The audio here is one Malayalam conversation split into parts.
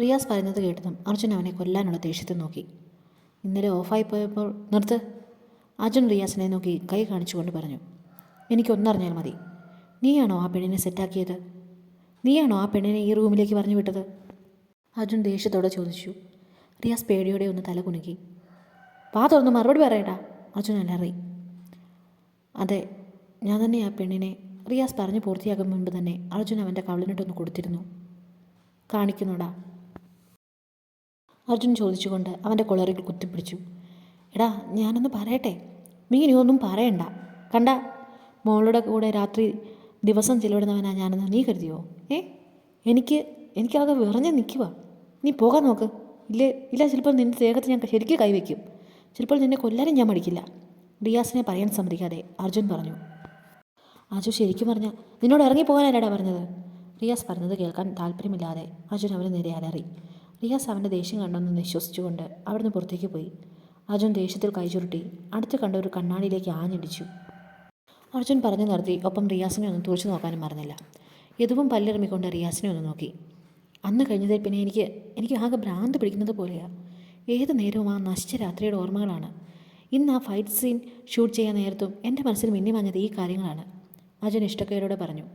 റിയാസ് പറയുന്നത് കേട്ടതും അർജുൻ അവനെ കൊല്ലാനുള്ള ദേഷ്യത്തിൽ നോക്കി. ഇന്നലെ ഓഫായി പോയപ്പോൾ നിർത്ത്. അർജുൻ റിയാസിനെ നോക്കി കൈ കാണിച്ചുകൊണ്ട് പറഞ്ഞു. എനിക്കൊന്നറിഞ്ഞാൽ മതി. നീയാണോ ആ പെണ്ണിനെ സെറ്റാക്കിയത്? നീയാണോ ആ പെണ്ണിനെ ഈ റൂമിലേക്ക് പറഞ്ഞു വിട്ടത്? അർജുൻ ദേഷ്യത്തോടെ ചോദിച്ചു. റിയാസ് പേടിയോടെ ഒന്ന് തല കുലുക്കി. വാ തുറന്ന് മറുപടി പറയടാ, അർജുൻ അലറി. അതെ, ഞാൻ തന്നെ ആ പെണ്ണിനെ. റിയാസ് പറഞ്ഞു പൂർത്തിയാക്കും മുൻപ് തന്നെ അർജുൻ അവൻ്റെ കവിളിനിട്ടൊന്ന് കൊടുത്തിരുന്നു. കാണിക്കുന്നുടാ, അർജുൻ ചോദിച്ചുകൊണ്ട് അവൻ്റെ കൊളറിൽ കുത്തിപ്പിടിച്ചു. എടാ, ഞാനൊന്ന് പറയട്ടെ. നീ ഒന്നും പറയണ്ട. കണ്ട, മോളുടെ കൂടെ രാത്രി ദിവസം ചെലവിടുന്നവനാ ഞാനെന്ന് നീ കരുതിയോ? എനിക്കാകെ വിറഞ്ഞ് നിൽക്കുക. നീ പോകാൻ നോക്ക്. ഇല്ല, ചിലപ്പോൾ നിൻ്റെ ദേഹത്ത് ഞാൻ ശരിക്കും കൈവയ്ക്കും. ചിലപ്പോൾ നിന്നെ കൊല്ലാനും ഞാൻ മടിക്കില്ല. റിയാസിനെ പറയാൻ സമ്മതിക്കാതെ അർജുൻ പറഞ്ഞു. അജു ശരിക്കും പറഞ്ഞാൽ നിന്നോട് ഇറങ്ങിപ്പോകാനല്ലടാ പറഞ്ഞത്. റിയാസ് പറഞ്ഞത് കേൾക്കാൻ താല്പര്യമില്ലാതെ അർജുൻ അവന് നേരെ അലറി. റിയാസ് അവൻ്റെ ദേഷ്യം കണ്ടെന്ന് നിശ്വസിച്ചുകൊണ്ട് അവിടുന്ന് പുറത്തേക്ക് പോയി. അർജുൻ ദേഷ്യത്തിൽ കൈ ചുരുട്ടി അടുത്ത് കണ്ട ഒരു കണ്ണാടിയിലേക്ക് ആഞ്ഞടിച്ചു. അർജുൻ പറഞ്ഞു നിർത്തി. ഒപ്പം റിയാസിനെ ഒന്നും തുറച്ചു നോക്കാനും മറന്നില്ല. യദുവും പല്ലിറമിക്കൊണ്ട് റിയാസിനെ ഒന്ന് നോക്കി. അന്ന് കഴിഞ്ഞതിൽ പിന്നെ എനിക്ക് ആകെ ഭ്രാന്ത് പിടിക്കുന്നത് പോലെയാണ്. ഏത് നേരവും ആ നശിച്ച രാത്രിയുടെ ഓർമ്മകളാണ്. ഇന്ന് ആ ഫൈറ്റ് സീൻ ഷൂട്ട് ചെയ്യാൻ നേരത്തും എൻ്റെ മനസ്സിൽ മിന്നി മഞ്ഞത് ഈ കാര്യങ്ങളാണ്, അർജുൻ ഇഷ്ടക്കേടോടെ പറഞ്ഞു.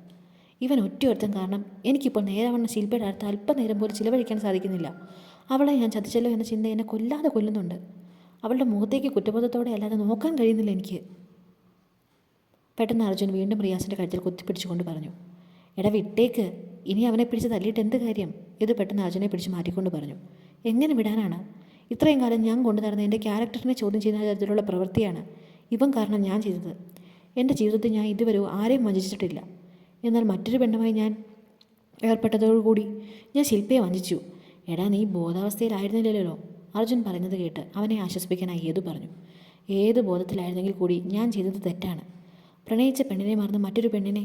ഇവൻ ഒറ്റയൊരുത്തൻ കാരണം എനിക്കിപ്പോൾ നേരവണ്ണം ശില്പയുടെ അടുത്ത് അല്പനേരം പോലും ചിലവഴിക്കാൻ സാധിക്കുന്നില്ല. അവളെ ഞാൻ ചതിച്ചല്ലോ എന്ന ചിന്ത എന്നെ കൊല്ലാതെ കൊല്ലുന്നുണ്ട്. അവളുടെ മുഖത്തേക്ക് കുറ്റബോധത്തോടെ അല്ലാതെ നോക്കാൻ കഴിയുന്നില്ല എനിക്ക്. പെട്ടെന്ന് അർജുൻ വീണ്ടും റിയാസിൻ്റെ കഴുത്തിൽ കുത്തിപ്പിടിച്ചുകൊണ്ട് പറഞ്ഞു. എടാ വിട്ടേക്ക്, ഇനി അവനെ പിടിച്ച് തല്ലിയിട്ട് എന്ത് കാര്യം? ഇത് പെട്ടെന്ന് അർജുനെ പിടിച്ച് മാറ്റിക്കൊണ്ട് പറഞ്ഞു. എങ്ങനെ വിടാനാണ്? ഇത്രയും കാലം ഞാൻ കൊണ്ടുനടന്ന എൻ്റെ ക്യാരക്ടറിനെ ചോദ്യം ചെയ്യുന്ന തരത്തിലുള്ള പ്രവൃത്തിയാണ് ഇവൻ കാരണം ഞാൻ ചെയ്തത്. എൻ്റെ ജീവിതത്തിൽ ഞാൻ ഇതുവരെ ആരെയും വഞ്ചിച്ചിട്ടില്ല. എന്നാൽ മറ്റൊരു പെണ്ണുമായി ഞാൻ ഏർപ്പെട്ടതോടുകൂടി ഞാൻ ശില്പയെ വഞ്ചിച്ചു. എടാ, നീ ബോധാവസ്ഥയിലായിരുന്നില്ലല്ലോ, അർജുൻ പറയുന്നത് കേട്ട് അവനെ ആശ്വസിപ്പിക്കാനായി ഏതു പറഞ്ഞു. ഏത് ബോധത്തിലായിരുന്നെങ്കിൽ കൂടി ഞാൻ ചെയ്തത് തെറ്റാണ്. പ്രണയിച്ച പെണ്ണിനെ മറന്ന് മറ്റൊരു പെണ്ണിനെ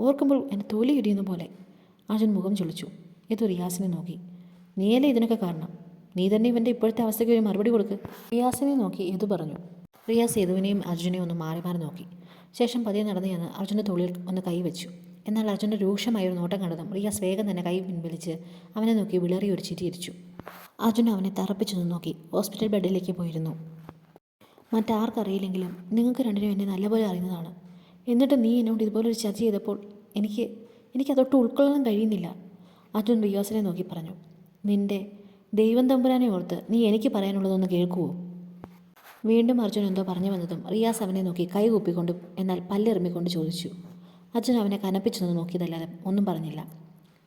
ഓർക്കുമ്പോൾ എന്നെ തൊലി ഇടിയുന്ന പോലെ. അർജുൻ മുഖം ചൊളിച്ചു. ഏതു റിയാസിനെ നോക്കി. നീയല്ലേ ഇതിനൊക്കെ കാരണം? നീ തന്നെ ഇവൻ്റെ ഇപ്പോഴത്തെ അവസ്ഥയ്ക്ക് ഒരു മറുപടി കൊടുക്ക്. റിയാസിനെ നോക്കി ഏതു പറഞ്ഞു. റിയാസ് യദുവിനെയും അർജുനെയും ഒന്ന് മാറി മാറി നോക്കി. ശേഷം പതിയെ നടന്നു ചെന്ന് അർജുൻ്റെ തൊളിയിൽ ഒന്ന് കൈവച്ചു. എന്നാൽ അർജുൻ്റെ രൂക്ഷമായ ഒരു നോട്ടം കണ്ടതും റിയാസ് വേഗം തന്നെ കൈ പിൻവലിച്ച് അവനെ നോക്കി വിളറി ഒരു ചിരിച്ചു. അർജുൻ അവനെ തറപ്പിച്ചൊന്ന് നോക്കി ഹോസ്പിറ്റൽ ബെഡിലേക്ക് പോയിരുന്നു. മറ്റാർക്കറിയില്ലെങ്കിലും നിങ്ങൾക്ക് രണ്ടിനും എന്നെ നല്ലപോലെ അറിയുന്നതാണ്. എന്നിട്ട് നീ എന്നോട് ഇതുപോലൊരു ചതി ചെയ്തപ്പോൾ എനിക്കതൊട്ട് ഉൾക്കൊള്ളാൻ കഴിയുന്നില്ല, അർജുൻ റിയാസിനെ നോക്കി പറഞ്ഞു. നിൻ്റെ ദൈവം തമ്പുരാനെ ഓർത്ത് നീ എനിക്ക് പറയാനുള്ളതൊന്ന് കേൾക്കുവോ? വീണ്ടും അർജുൻ എന്തോ പറഞ്ഞു വന്നതും റിയാസ് അവനെ നോക്കി കൈ കൂപ്പിക്കൊണ്ടും എന്നാൽ പല്ലെറിമിക്കൊണ്ട് ചോദിച്ചു. അർജുൻ അവനെ കനപ്പിച്ചൊന്ന് നോക്കിയതല്ലാതെ ഒന്നും പറഞ്ഞില്ല.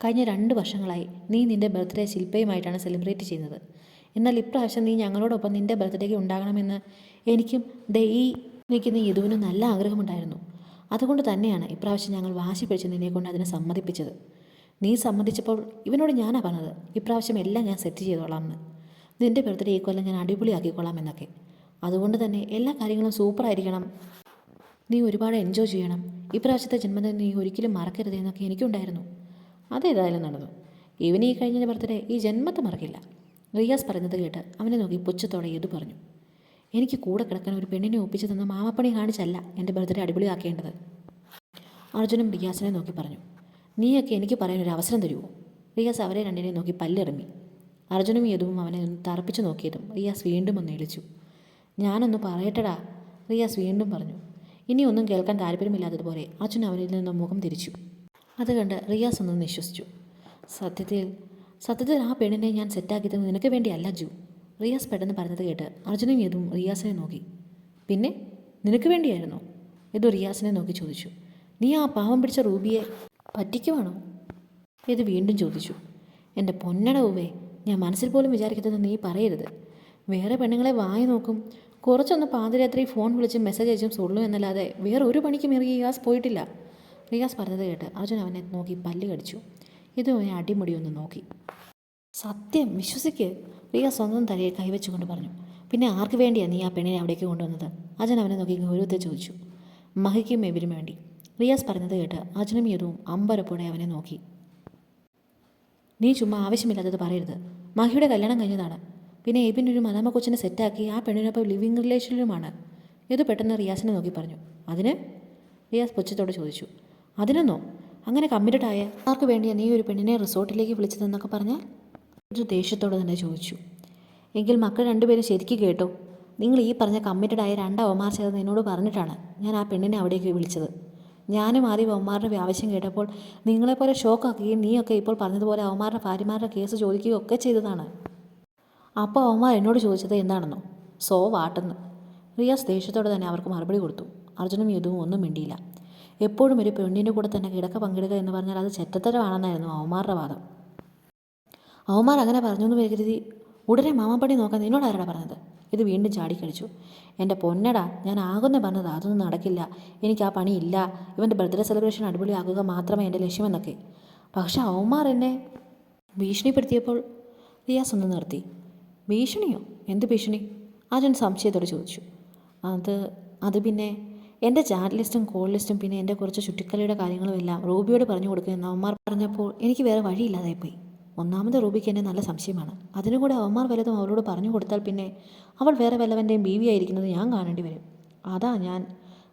കഴിഞ്ഞ 2 വർഷങ്ങളായി നീ നിൻ്റെ ബർത്ത്ഡേ ശില്പയുമായിട്ടാണ് സെലിബ്രേറ്റ് ചെയ്യുന്നത്. എന്നാൽ ഇപ്രാവശ്യം നീ ഞങ്ങളോടൊപ്പം നിൻ്റെ ബർത്ത്ഡേക്ക് ഉണ്ടാകണമെന്ന് എനിക്കും ഈ നിൽക്കുന്ന യദുവിനും നല്ല ആഗ്രഹമുണ്ടായിരുന്നു. അതുകൊണ്ട് തന്നെയാണ് ഇപ്രാവശ്യം ഞങ്ങൾ വാശി പിടിച്ച് നിന്നെക്കൊണ്ട് അതിനെ സമ്മതിപ്പിച്ചത്. നീ സമ്മതിച്ചപ്പോൾ ഇവനോട് ഞാനാണ് പറഞ്ഞത് ഇപ്രാവശ്യം എല്ലാം ഞാൻ സെറ്റ് ചെയ്തോളാം എന്ന്. നിൻ്റെ ബർത്ത്ഡേ ഈ കൊല്ലം ഞാൻ അടിപൊളിയാക്കിക്കോളാം എന്നൊക്കെ. അതുകൊണ്ട് തന്നെ എല്ലാ കാര്യങ്ങളും സൂപ്പറായിരിക്കണം, നീ ഒരുപാട് എൻജോയ് ചെയ്യണം, ഇപ്രാവശ്യത്തെ ജന്മദിനം നീ ഒരിക്കലും മറക്കരുത് എന്നൊക്കെ എനിക്കുണ്ടായിരുന്നു. അതേതായാലും നടന്നു. ഇവന് ഈ കഴിഞ്ഞ ബർത്ത്ഡേ ഈ ജന്മത്തെ മറക്കില്ല. റിയാസ് പറയുന്നത് കേട്ട് അവനെ നോക്കി പുച്ഛത്തോടെ ഏതു പറഞ്ഞു. എനിക്ക് കൂടെ കിടക്കാൻ ഒരു പെണ്ണിനെ ഒപ്പിച്ച് തന്ന മാമപ്പണി കാണിച്ചല്ല എൻ്റെ ബർത്ത്ഡേ അടിപൊളിയാക്കേണ്ടത്, അർജുനും റിയാസിനെ നോക്കി പറഞ്ഞു. നീയൊക്കെ എനിക്ക് പറയാനൊരു അവസരം തരുമോ? റിയാസ് അവരെ രണ്ടിനെയും നോക്കി പല്ലെറിഞ്ഞു. അർജുനും യദുവും അവനെ ഒന്ന് തറപ്പിച്ചു നോക്കിയതും റിയാസ് വീണ്ടും ഒന്ന് എളിച്ചു. ഞാനൊന്ന് പറയട്ടടാ, റിയാസ് വീണ്ടും പറഞ്ഞു. ഇനി ഒന്നും കേൾക്കാൻ താല്പര്യമില്ലാത്തതുപോലെ അർജുൻ അവനിൽ നിന്ന് മുഖം തിരിച്ചു. അത് കണ്ട് റിയാസ് ഒന്ന് നിശ്വസിച്ചു. സത്യത്തിൽ ആ പെണ്ണിനെ ഞാൻ സെറ്റാക്കിയത് നിനക്ക് വേണ്ടിയല്ല ജു, റിയാസ് പെട്ടെന്ന് പറഞ്ഞത് കേട്ട് അർജുനും യദുവും റിയാസിനെ നോക്കി. പിന്നെ നിനക്ക് വേണ്ടിയായിരുന്നോ? യദു റിയാസിനെ നോക്കി ചോദിച്ചു. നീ ആ പാവം പിടിച്ച റൂബിയെ പറ്റിക്കുവാണോ? യദു വീണ്ടും ചോദിച്ചു. എൻ്റെ പൊന്നട ഉവ്വേ, ഞാൻ മനസ്സിൽ പോലും വിചാരിക്കുന്നത് നീ പറയരുത്. വേറെ പെണ്ണുങ്ങളെ വായി നോക്കും, കുറച്ചൊന്ന് പാതിരാത്രി ഫോൺ വിളിച്ചും മെസ്സേജ് അയച്ചും സുള്ളു എന്നല്ലാതെ വേറെ ഒരു പണിക്കും റിയാസ് പോയിട്ടില്ല. റിയാസ് പറഞ്ഞത് കേട്ട് അർജുൻ അവനെ നോക്കി പല്ല് കടിച്ചു. ഇതും അവനെ അടിമുടി ഒന്ന് നോക്കി. സത്യം വിശ്വസിക്ക്, റിയാസ് സ്വന്തം തലയിൽ കൈവച്ചുകൊണ്ട് പറഞ്ഞു. പിന്നെ ആർക്ക് വേണ്ടിയാണ് നീ ആ പെണ്ണിനെ അവിടേക്ക് കൊണ്ടുവന്നത്? അർജുൻ അവനെ നോക്കി ഗൗരവത്തെ ചോദിച്ചു. മഹിക്കും എബിനും വേണ്ടി, റിയാസ് പറഞ്ഞത് കേട്ട് അർജുനും യദുവും അമ്പരപ്പോടെ അവനെ നോക്കി. നീ ചുമ്മാ ആവശ്യമില്ലാത്തത് പറയരുത്. മഹിയുടെ കല്യാണം കഴിഞ്ഞതാണ്. പിന്നെ എബിനൊരു മദാമ കൊച്ചിനെ സെറ്റാക്കി ആ പെണ്ണിനൊപ്പം ലിവിങ് റിലേഷനിലുമാണ്. യദു പെട്ടെന്ന് റിയാസിനെ നോക്കി പറഞ്ഞു. അതിന്? റിയാസ് പുച്ഛത്തോടെ ചോദിച്ചു. അതിനെന്നോ? അങ്ങനെ കമ്മിറ്റഡ് ആയ ആർക്ക് വേണ്ടിയാ നീ ഒരു പെണ്ണിനെ റിസോർട്ടിലേക്ക് വിളിച്ചതെന്നൊക്കെ പറഞ്ഞാൽ ഒരു ദേഷ്യത്തോടെ തന്നെ ചോദിച്ചു. എങ്കിൽ മക്കൾ രണ്ടുപേരും ശരിക്കും കേട്ടോ, നിങ്ങൾ ഈ പറഞ്ഞ കമ്മിറ്റഡ് ആയ രണ്ട് അവന്മാർ ചേർന്ന് എന്നോട് പറഞ്ഞിട്ടാണ് ഞാൻ ആ പെണ്ണിനെ അവിടേക്ക് വിളിച്ചത്. ഞാനും ആദ്യം അവന്മാരുടെ ആവശ്യം കേട്ടപ്പോൾ നിങ്ങളെപ്പോലെ ഷോക്കാക്കുകയും നീയൊക്കെ ഇപ്പോൾ പറഞ്ഞതുപോലെ അവന്മാരുടെ ഭാര്യമാരുടെ കേസ് ചോദിക്കുകയും ഒക്കെ ചെയ്തതാണ്. അപ്പോൾ അവന്മാർ എന്നോട് ചോദിച്ചത് എന്താണെന്നോ? സോ വാട്ടെന്ന്. റിയാസ് ദേഷ്യത്തോടെ തന്നെ അവർക്ക് മറുപടി കൊടുത്തു. അർജുനും യദുവും ഒന്നും മിണ്ടിയില്ല. എപ്പോഴും ഒരു പെണ്ണിൻ്റെ കൂടെ തന്നെ കിടക്ക പങ്കിടുക എന്ന് പറഞ്ഞാൽ അത് ചെറ്റത്തരമാണെന്നായിരുന്നു അവന്മാരുടെ വാദം. അവന്മാർ അങ്ങനെ പറഞ്ഞു എന്ന് കരുതി ഉടനെ മാമാപ്പണി നോക്കാൻ നിന്നോട് ആരാടാ പറഞ്ഞത്? ഇത് വീണ്ടും ചാടിക്കടിച്ചു. എൻ്റെ പൊന്നടാ, ഞാൻ ആകുന്ന പറഞ്ഞത് അതൊന്നും നടക്കില്ല, എനിക്ക് ആ പണിയില്ല, ഇവൻ്റെ ബർത്ത്ഡേ സെലിബ്രേഷൻ അടിപൊളിയാക്കുക മാത്രമേ എൻ്റെ ലക്ഷ്യമെന്നൊക്കെ. പക്ഷെ അവന്മാർ എന്നെ ഭീഷണിപ്പെടുത്തിയപ്പോൾ റിയാസ് ഒന്ന് നിർത്തി. ഭീഷണിയോ? എന്ത് ഭീഷണി? അജൻ സംശയത്തോടെ ചോദിച്ചു. അത് പിന്നെ എൻ്റെ ചാറ്റ് ലിസ്റ്റും കോൾ ലിസ്റ്റും പിന്നെ എൻ്റെ കുറച്ച് ചുറ്റിക്കളിയുടെ കാര്യങ്ങളും എല്ലാം റൂബിയോട് പറഞ്ഞു കൊടുക്കുമെന്ന് അവന്മാർ പറഞ്ഞപ്പോൾ എനിക്ക് വേറെ വഴിയില്ലാതായിപ്പോയി. ഒന്നാമത് റൂബിക്ക് എന്നെ നല്ല സംശയമാണ്. അതിനുകൂടെ അവന്മാർ വല്ലതും അവളോട് പറഞ്ഞു കൊടുത്താൽ പിന്നെ അവൾ വേറെ വല്ലവൻ്റെയും ബീവിയായിരിക്കുന്നത് ഞാൻ കാണേണ്ടി വരും. അതാ ഞാൻ.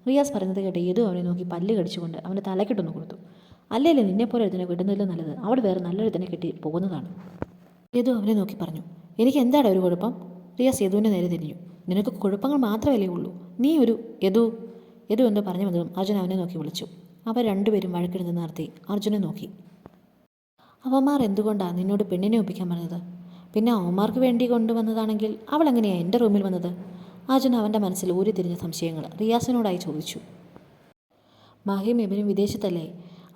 റിയാസ് പറയുന്നത് കേട്ട് ഏതോ അവനെ നോക്കി പല്ല് കടിച്ചുകൊണ്ട് അവൻ്റെ തലക്കിട്ടൊന്ന് കൊടുത്തു. അല്ലേലും നിന്നെപ്പോലെ ഒരുത്തിനെ വിടുന്നതിലും നല്ലത് അവൾ വേറെ നല്ലൊരുത്തിനെ കെട്ടി പോകുന്നതാണ്. യദു അവനെ നോക്കി പറഞ്ഞു. എനിക്ക് എന്താണ് ഒരു കുഴപ്പം? റിയാസ് യദുവിൻ്റെ നേരെ തിരിഞ്ഞു. നിനക്ക് കുഴപ്പങ്ങൾ മാത്രമല്ലേ ഉള്ളൂ. നീ ഒരു യദു എന്തോ പറഞ്ഞു വന്നതും അർജുൻ അവനെ നോക്കി വിളിച്ചു. അവർ രണ്ടുപേരും വഴക്കിടുന്ന് നിർത്തി അർജുനെ നോക്കി. അവന്മാർ എന്തുകൊണ്ടാണ് നിന്നോട് പെണ്ണിനെ ഒപ്പിക്കാൻ പറഞ്ഞത്? പിന്നെ അവന്മാർക്ക് വേണ്ടി കൊണ്ടുവന്നതാണെങ്കിൽ അവൾ എങ്ങനെയാണ് എൻ്റെ റൂമിൽ വന്നത്? അർജുൻ അവൻ്റെ മനസ്സിൽ ഊരിത്തിരിഞ്ഞ സംശയങ്ങൾ റിയാസിനോടായി ചോദിച്ചു. മാഹിയും ഇവനും വിദേശത്തല്ലേ?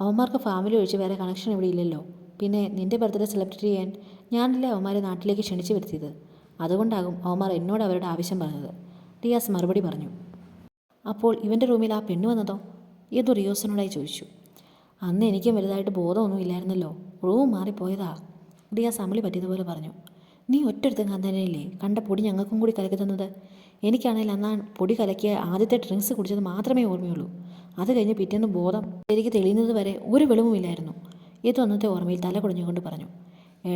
അവന്മാർക്ക് ഫാമിലി ഒഴിച്ച് വേറെ കണക്ഷൻ ഇവിടെ ഇല്ലല്ലോ. പിന്നെ നിൻ്റെ ബർത്ത്ഡേ സെലിബ്രേറ്റ് ചെയ്യാൻ ഞാനല്ലേ അവന്മാരെ നാട്ടിലേക്ക് ക്ഷണിച്ചു വരുത്തിയത്. അതുകൊണ്ടാകും അവന്മാർ എന്നോട് അവരുടെ ആവശ്യം പറഞ്ഞത്. റിയാസ് മറുപടി പറഞ്ഞു. അപ്പോൾ ഇവൻ്റെ റൂമിൽ ആ പെണ്ണ് വന്നതോ? ഏതോ റിയോസിനോടായി ചോദിച്ചു. അന്ന് എനിക്കും വലുതായിട്ട് ബോധമൊന്നും ഇല്ലായിരുന്നല്ലോ, റൂം മാറിപ്പോയതാ. റിയാസ് അമളി പറ്റിയതുപോലെ പറഞ്ഞു. നീ ഒറ്റടുത്തും കന്തനയില്ലേ കണ്ട പൊടി ഞങ്ങൾക്കും കൂടി കലക്കി തന്നത്? എനിക്കാണെങ്കിൽ അന്നാ പൊടി കലക്കിയ ആദ്യത്തെ ഡ്രിങ്ക്സ് കുടിച്ചത് മാത്രമേ ഓർമ്മയുള്ളൂ. അത് കഴിഞ്ഞ് പിറ്റേന്ന് ബോധം എനിക്ക് തെളിയുന്നത് വരെ ഒരു വെളിവുമില്ലായിരുന്നു. ഏതോ അന്നത്തെ ഓർമ്മയിൽ തല കുടഞ്ഞുകൊണ്ട് പറഞ്ഞു.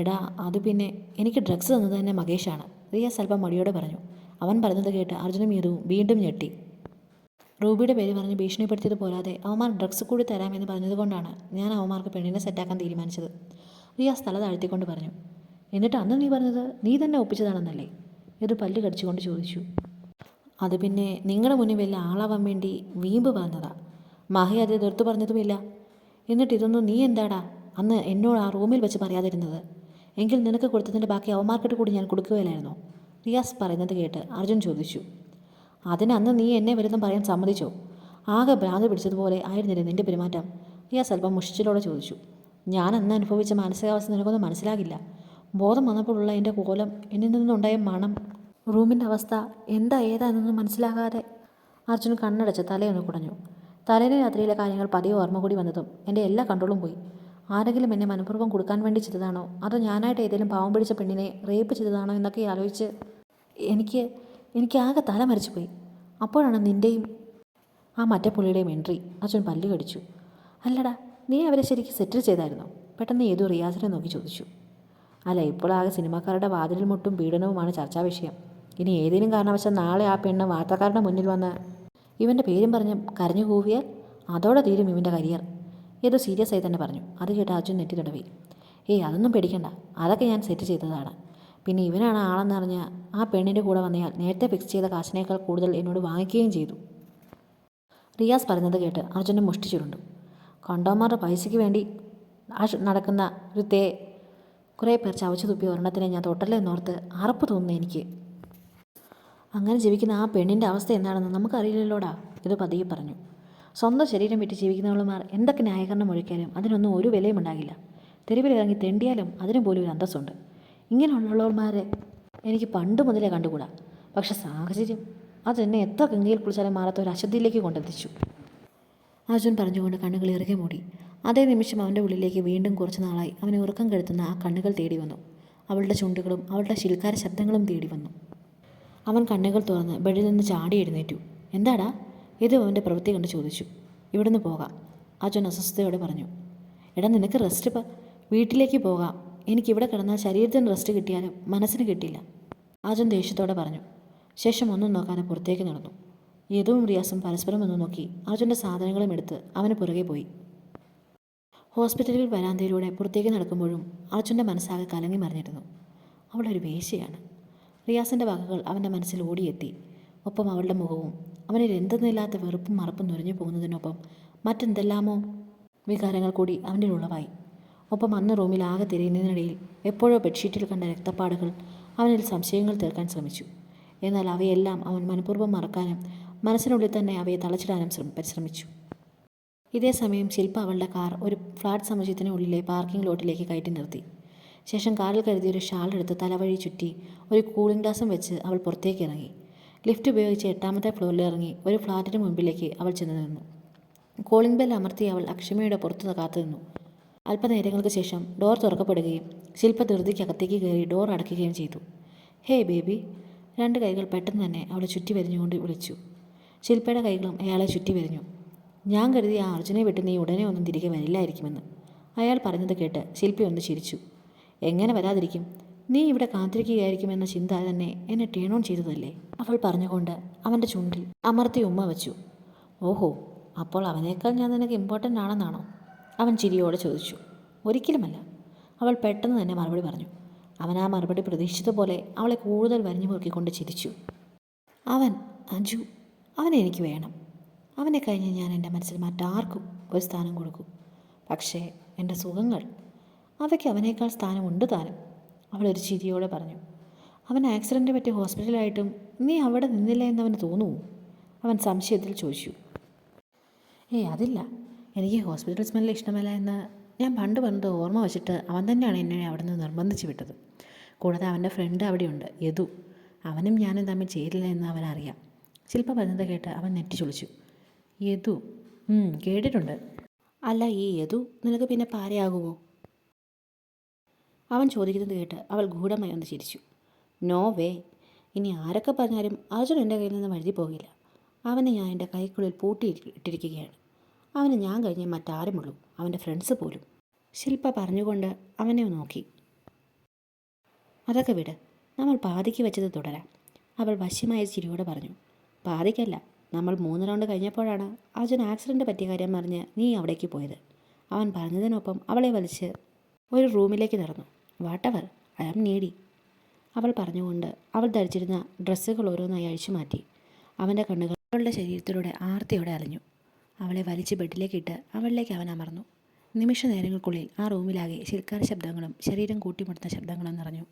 എടാ, അത് പിന്നെ എനിക്ക് ഡ്രഗ്സ് തന്നത് തന്നെ മകേഷാണ്. റിയാസ് അല്പം മടിയോടെ പറഞ്ഞു. അവൻ പറഞ്ഞത് കേട്ട് അർജുനും യദുവും വീണ്ടും ഞെട്ടി. റൂബിയുടെ പേര് പറഞ്ഞ് ഭീഷണിപ്പെടുത്തിയത് പോരാതെ അവന്മാർ ഡ്രഗ്സ് കൂടി തരാമെന്ന് പറഞ്ഞതുകൊണ്ടാണ് ഞാൻ അവന്മാർക്ക് പെണ്ണിനെ സെറ്റാക്കാൻ തീരുമാനിച്ചത്. റിയാസ് തല താഴ്ത്തിക്കൊണ്ട് പറഞ്ഞു. എന്നിട്ട് അന്ന് നീ പറഞ്ഞത് നീ തന്നെ ഒപ്പിച്ചതാണെന്നല്ലേ? ഇത് പല്ല് കടിച്ചുകൊണ്ട് ചോദിച്ചു. അത് പിന്നെ നിങ്ങളുടെ മുന്നിൽ വല്ല ആളാവാൻ വേണ്ടി വീമ്പ് പറഞ്ഞതാ. മാഹി അത് എതിർത്ത് പറഞ്ഞതുമില്ല. എന്നിട്ട് ഇതൊന്നും നീ എന്താടാ അന്ന് എന്നോട് ആ റൂമിൽ വെച്ച് പറയാതിരുന്നത്? എങ്കിൽ നിനക്ക് കൊടുത്തതിൻ്റെ ബാക്കി അവന്മാർക്കിട്ട് കൂടി ഞാൻ കൊടുക്കുകയില്ലായിരുന്നോ? റിയാസ് പറയുന്നത് കേട്ട് അർജുൻ ചോദിച്ചു. അതിനന്ന് നീ എന്നെ വരുന്ന പറയാൻ സമ്മതിച്ചോ? ആകെ ഭ്രാന്ത് പിടിച്ചതുപോലെ ആയിരുന്നില്ലേ നിൻ്റെ പെരുമാറ്റം? റിയാസ് അല്പം മുഷിച്ചിലോടെ ചോദിച്ചു. ഞാൻ അന്ന് അനുഭവിച്ച മാനസികാവസ്ഥ നിനക്കൊന്നും മനസ്സിലാകില്ല. ബോധം വന്നപ്പോഴുള്ള എൻ്റെ കോലം, എന്നിൽ നിന്നുണ്ടായ മണം, റൂമിൻ്റെ അവസ്ഥ എന്താ ഏതാണെന്നൊന്നും മനസ്സിലാകാതെ അർജുൻ കണ്ണടച്ച് തലയൊന്ന് കുടഞ്ഞു. തലേന്ന് രാത്രിയിലെ കാര്യങ്ങൾ പതിയെ ഓർമ്മ കൂടി വന്നതും എൻ്റെ എല്ലാ കൺട്രോളും പോയി. ആരെങ്കിലും എന്നെ മനഃപൂർവ്വം കൊടുക്കാൻ വേണ്ടി ചെയ്തതാണോ അതോ ഞാനായിട്ട് ഏതെങ്കിലും പാവം പിടിച്ച പെണ്ണിനെ റേപ്പ് ചെയ്തതാണോ എന്നൊക്കെ ആലോചിച്ച് എനിക്കാകെ തല മരിച്ചു പോയി. അപ്പോഴാണ് നിൻ്റെയും ആ മറ്റേ പുള്ളിയുടെയും എൻട്രി. അച്ഛൻ പല്ല് കടിച്ചു. അല്ലടാ, നീ അവരെ ശരിക്കും സെറ്റിൽ ചെയ്തായിരുന്നോ? പെട്ടെന്ന് ഏതോ റിയാസിനെ നോക്കി ചോദിച്ചു. അല്ല, ഇപ്പോൾ ആകെ സിനിമാക്കാരുടെ വാതിലിൽ മുട്ടും പീഡനവുമാണ് ചർച്ചാ വിഷയം. ഇനി ഏതെങ്കിലും കാരണവശാൽ നാളെ ആ പെണ്ണ് വാർത്തക്കാരുടെ മുന്നിൽ വന്ന് ഇവൻ്റെ പേരും പറഞ്ഞ് കരഞ്ഞു കൂവിയാൽ അതോടെ തീരും ഇവൻ്റെ കരിയർ. ഏതോ സീരിയസ് ആയി തന്നെ പറഞ്ഞു. അത് കേട്ട് അർജുൻ നെറ്റി തടവി. അതൊന്നും പേടിക്കണ്ട, അതൊക്കെ ഞാൻ സെറ്റ് ചെയ്തതാണ്. പിന്നെ ഇവനാണ് ആളെന്നറിഞ്ഞ ആ പെണ്ണിൻ്റെ കൂടെ വന്നയാൾ നേരത്തെ ഫിക്സ് ചെയ്ത കാശിനേക്കാൾ കൂടുതൽ എന്നോട് വാങ്ങിക്കുകയും ചെയ്തു. റിയാസ് പറയുന്നത് കേട്ട് അർജുനെ മുഷ്ടി ചുരുണ്ടു. കണ്ടോമാരുടെ പൈസയ്ക്ക് വേണ്ടി നടക്കുന്ന ഒരു കുറേ പേർ ചവച്ചു തുപ്പിയ ഒരെണ്ണത്തിനെ ഞാൻ തൊട്ടല്ലേ എന്നോർത്ത് അറപ്പ് തോന്നുന്നു എനിക്ക്. അങ്ങനെ ജീവിക്കുന്ന ആ പെണ്ണിൻ്റെ അവസ്ഥ എന്താണെന്ന് നമുക്കറിയില്ലല്ലോടാ. ഇത് പതിയെ പറഞ്ഞു. സ്വന്തം ശരീരം വിട്ട് ജീവിക്കുന്നവളുമാർ എന്തൊക്കെ ന്യായീകരണം ഒഴിക്കാനും അതിനൊന്നും ഒരു വിലയും ഉണ്ടാകില്ല. തെരുവിലിറങ്ങി തെണ്ടിയാലും അതിനും പോലും ഒരു അന്തസ്സുണ്ട്. ഇങ്ങനെയുള്ളവന്മാരെ എനിക്ക് പണ്ട് മുതലേ കണ്ടുകൂടാ. പക്ഷെ സാഹചര്യം അതെന്നെ എത്ര ഗംഗയിൽ കുളിച്ചാലും മാറാത്ത ഒരു അശുദ്ധിയിലേക്ക് കൊണ്ടെത്തിച്ചു. അർജുൻ പറഞ്ഞുകൊണ്ട് കണ്ണുകൾ ഇറുകെ മൂടി. അതേ നിമിഷം അവൻ്റെ ഉള്ളിലേക്ക് വീണ്ടും കുറച്ച് നാളായി അവനെ ഉറക്കം കെടുത്തുന്ന ആ കണ്ണുകൾ തേടി വന്നു. അവളുടെ ചുണ്ടുകളും അവളുടെ ശിൽക്കാര ശബ്ദങ്ങളും തേടി വന്നു. അവൻ കണ്ണുകൾ തുറന്ന് ബെഡിൽ നിന്ന് ചാടി എഴുന്നേറ്റു. എന്താടാ? ഇത് അവൻ്റെ പ്രവൃത്തി കണ്ട് ചോദിച്ചു. ഇവിടുന്ന് പോകാം, അർജുൻ അസ്വസ്ഥതയോടെ പറഞ്ഞു. എടാ, നിനക്ക് റെസ്റ്റ് വീട്ടിലേക്ക് പോകാം. എനിക്കിവിടെ കിടന്നാൽ ശരീരത്തിന് റെസ്റ്റ് കിട്ടിയാലും മനസ്സിന് കിട്ടില്ല, അർജുൻ ദേഷ്യത്തോടെ പറഞ്ഞു. ശേഷം ഒന്നും നോക്കാതെ പുറത്തേക്ക് നടന്നു. യദുവും റിയാസും പരസ്പരം ഒന്ന് നോക്കി അർജുൻ്റെ സാധനങ്ങളും എടുത്ത് അവന് പുറകെ പോയി. ഹോസ്പിറ്റലിൽ വരാന്തയിലൂടെ പുറത്തേക്ക് നടക്കുമ്പോഴും അർജുൻ്റെ മനസ്സാകെ കലങ്ങി മറിഞ്ഞിരുന്നു. അവളൊരു വേശ്യയാണ്. റിയാസിൻ്റെ വാക്കുകൾ അവൻ്റെ മനസ്സിൽ ഓടിയെത്തി. ഒപ്പം അവളുടെ മുഖവും അവനിൽ എന്തെന്നില്ലാത്ത വെറുപ്പും മറപ്പും നുരഞ്ഞു പോകുന്നതിനൊപ്പം മറ്റെന്തെല്ലാമോ വികാരങ്ങൾ കൂടി അവൻ്റെ ഉളവായി. ഒപ്പം അന്ന് റൂമിൽ ആകെ തിരയുന്നതിനിടയിൽ എപ്പോഴോ ബെഡ്ഷീറ്റിൽ കണ്ട രക്തപ്പാടുകൾ അവനിൽ സംശയങ്ങൾ തീർക്കാൻ ശ്രമിച്ചു. എന്നാൽ അവയെല്ലാം അവൻ മനഃപൂർവ്വം മറക്കാനും മനസ്സിനുള്ളിൽ തന്നെ അവയെ തളച്ചിടാനും പരിശ്രമിച്ചു. ഇതേ സമയം ശില്പ അവളുടെ കാർ ഒരു ഫ്ലാറ്റ് സമുച്ചയത്തിനുള്ളിലെ പാർക്കിംഗ് ലോട്ടിലേക്ക് കയറ്റി നിർത്തി. ശേഷം കാറിൽ കരുതിയൊരു ഷാൾ എടുത്ത് തലവഴി ചുറ്റി ഒരു കൂളിംഗ് ഗ്ലാസും വെച്ച് അവൾ പുറത്തേക്ക് ഇറങ്ങി. ലിഫ്റ്റ് ഉപയോഗിച്ച് 8ാമത്തെ ഫ്ലോറിൽ ഇറങ്ങി ഒരു ഫ്ലാറ്റിന് മുമ്പിലേക്ക് അവൾ ചെന്ന് നിന്നു. കോളിംഗ് ബെൽ അമർത്തി അവൾ അക്ഷമയുടെ പുറത്ത് കാത്തുനിന്നു. അല്പനേരങ്ങൾക്ക് ശേഷം ഡോർ തുറക്കപ്പെടുകയും ശില്പ ധൃതിക്കകത്തേക്ക് കയറി ഡോർ അടയ്ക്കുകയും ചെയ്തു. ഹേ ബേബി. 2 കൈകൾ പെട്ടെന്ന് തന്നെ അവളെ ചുറ്റി വരിഞ്ഞുകൊണ്ട് വിളിച്ചു. ശില്പയുടെ കൈകളും അയാളെ ചുറ്റി വരിഞ്ഞു. ഞാൻ കരുതി ആ അർജുനെ വിട്ട് നീ ഉടനെ ഒന്നും തിരികെ വരില്ലായിരിക്കുമെന്ന്. അയാൾ പറഞ്ഞത് കേട്ട് ശില്പി ഒന്ന് ചിരിച്ചു. എങ്ങനെ വരാതിരിക്കും? നീ ഇവിടെ കാത്തിരിക്കുകയായിരിക്കുമെന്ന ചിന്ത തന്നെ എന്നെ ടേൺ ഓൺ ചെയ്തതല്ലേ? അവൾ പറഞ്ഞുകൊണ്ട് അവൻ്റെ ചുണ്ടിൽ അമർത്തി ഉമ്മ വച്ചു. ഓഹോ, അപ്പോൾ അവനേക്കാൾ ഞാൻ നിനക്ക് ഇമ്പോർട്ടൻ്റ് ആണെന്നാണോ? അവൻ ചിരിയോടെ ചോദിച്ചു. ഒരിക്കലുമല്ല. അവൾ പെട്ടെന്ന് തന്നെ മറുപടി പറഞ്ഞു. അവൻ ആ മറുപടി പ്രതീക്ഷിച്ചതുപോലെ അവളെ കൂടുതൽ വരിഞ്ഞു മുറുക്കിക്കൊണ്ട് ചിരിച്ചു. അവൻ അജു, അവനെ എനിക്ക് വേണം. അവനെ കഴിഞ്ഞ് ഞാൻ എൻ്റെ മനസ്സിൽ മറ്റാർക്കും ഒരു സ്ഥാനം കൊടുക്കും. പക്ഷേ എൻ്റെ സുഖങ്ങൾ, അവയ്ക്ക് അവനേക്കാൾ സ്ഥാനമുണ്ട് താനും. അവളൊരു ചിരിയോടെ പറഞ്ഞു. അവൻ ആക്സിഡൻറ്റ് പറ്റി ഹോസ്പിറ്റലായിട്ടും നീ അവിടെ നിന്നില്ല എന്നവന് തോന്നുമോ? അവൻ സംശയത്തിൽ ചോദിച്ചു. അതില്ല. എനിക്ക് ഹോസ്പിറ്റൽ സ്മെല്ല് ഇഷ്ടമല്ല എന്ന് ഞാൻ പണ്ട് പറഞ്ഞത് ഓർമ്മ വച്ചിട്ട് അവൻ തന്നെയാണ് എന്നെ അവിടെ നിന്ന് നിർബന്ധിച്ച് വിട്ടത്. കൂടാതെ അവൻ്റെ ഫ്രണ്ട് അവിടെയുണ്ട്, യദു. അവനും ഞാനും തമ്മിൽ ചേരില്ല എന്ന് അവനറിയാം. ശില്പ പറഞ്ഞത് കേട്ട് അവൻ നെറ്റി ചൊളിച്ചു. യദു? കേട്ടിട്ടുണ്ട്. അല്ല, ഈ യദു നിനക്ക് പിന്നെ പാരയാകുമോ? അവൻ ചോദിക്കുന്നത് കേട്ട് അവൾ ഗൂഢമായി ഒന്ന് ചിരിച്ചു. No way. ഇനി ആരൊക്കെ പറഞ്ഞാലും അർജുൻ എൻ്റെ കയ്യിൽ നിന്ന് വഴുതി പോകില്ല. അവനെ ഞാൻ എൻ്റെ കൈക്കുള്ളിൽ പൂട്ടിയിട്ടിരിക്കുകയാണ്. അവന് ഞാൻ കഴിഞ്ഞേ മറ്റാരുമുള്ളൂ, അവൻ്റെ ഫ്രണ്ട്സ് പോലും. ശില്പ പറഞ്ഞുകൊണ്ട് അവനെ നോക്കി. അതൊക്കെ വിട്, നമ്മൾ പാതിക്ക് വെച്ചത് തുടരാം. അവൾ വശ്യമായ ചിരിയോടെ പറഞ്ഞു. പാതിക്കല്ല, നമ്മൾ 3 റൗണ്ട് കഴിഞ്ഞപ്പോഴാണ് അർജുൻ ആക്സിഡൻറ്റ് പറ്റിയ കാര്യം പറഞ്ഞ് നീ അവിടേക്ക് പോയത്. അവൻ പറഞ്ഞതിനൊപ്പം അവളെ വലിച്ച് ഒരു റൂമിലേക്ക് നടന്നു. Whatever, I am needy. അവൾ പറഞ്ഞുകൊണ്ട് അവൾ ധരിച്ചിരുന്ന ഡ്രസ്സുകൾ ഓരോന്നായി അഴിച്ചു മാറ്റി. അവൻ്റെ കണ്ണുകൾ അവളുടെ ശരീരത്തിലൂടെ ആർത്തിയോടെ അലഞ്ഞു. അവളെ വലിച്ച് ബെഡിലേക്കിട്ട് അവളിലേക്ക് അവൻ അമർന്നു. നിമിഷ നേരങ്ങൾക്കുള്ളിൽ ആ റൂമിലാകെ ശിൽക്കാര ശബ്ദങ്ങളും ശരീരം കൂട്ടിമുട്ടുന്ന ശബ്ദങ്ങളും നിറഞ്ഞു.